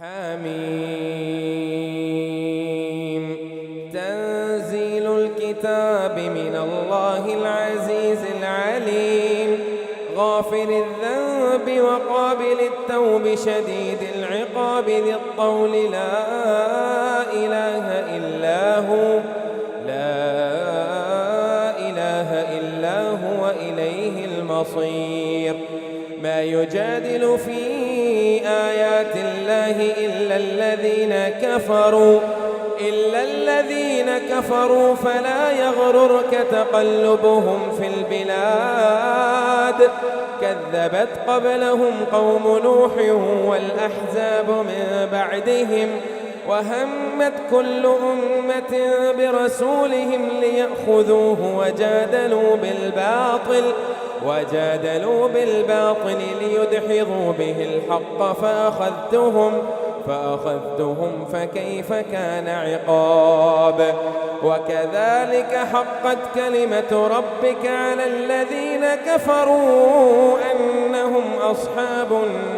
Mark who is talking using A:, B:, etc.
A: حميم. تنزيل الكتاب من الله العزيز العليم، غافر الذنب وقابل التوب شديد العقاب ذي الطول لا إله إلا هو إليه المصير. ما يجادل في آيات الله إلا الذين كفروا فلا يغررك تقلبهم في البلاد. كذبت قبلهم قوم نوح والأحزاب من بعدهم، وهمت كل أمة برسولهم ليأخذوه وجادلوا بالباطل ليدحضوا به الحق فأخذتهم فكيف كان عقاب. وكذلك حقت كلمة ربك على الذين كفروا أنهم أصحاب النار